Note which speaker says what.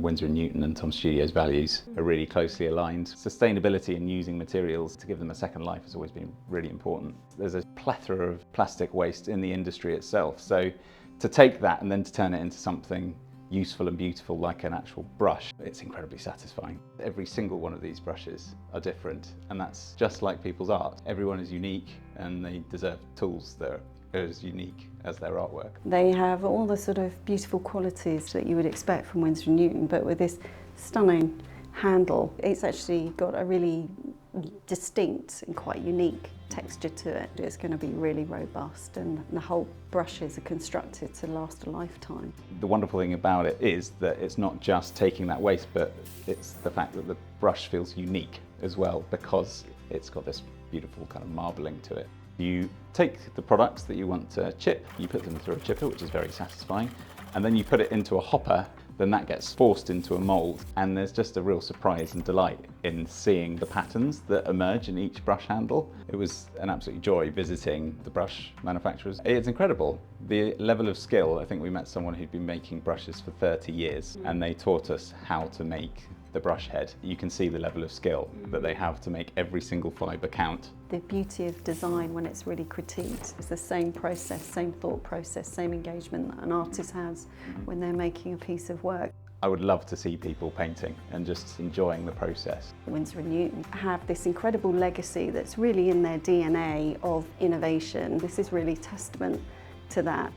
Speaker 1: Winsor Newton and Tom Studio's values are really closely aligned. Sustainability and using materials to give them a second life has always been really important. There's a plethora of plastic waste in the industry itself, so to take that and then to turn it into something useful and beautiful like an actual brush, it's incredibly satisfying. Every single one of these brushes are different, and that's just like people's art. Everyone is unique and they deserve tools that are as unique as their artwork.
Speaker 2: They have all the sort of beautiful qualities that you would expect from Winsor Newton, but with this stunning handle. It's actually got a really distinct and quite unique texture to it. It's going to be really robust, and the whole brushes are constructed to last a lifetime.
Speaker 1: The wonderful thing about it is that it's not just taking that waste, but it's the fact that the brush feels unique as well, because it's got this beautiful kind of marbling to it. You take the products that you want to chip, you put them through a chipper, which is very satisfying, and then you put it into a hopper. Then that gets forced into a mould, and there's just a real surprise and delight in seeing the patterns that emerge in each brush handle. It was an absolute joy visiting the brush manufacturers. It's incredible. The level of skill, I think we met someone who'd been making brushes for 30 years, and they taught us how to make the brush head. You can see the level of skill that they have to make every single fibre count.
Speaker 2: The beauty of design when it's really critiqued is the same process, same thought process, same engagement that an artist has when they're making a piece of work.
Speaker 1: I would love to see people painting and just enjoying the process.
Speaker 2: Winsor Newton have this incredible legacy that's really in their DNA of innovation. This is really testament to that.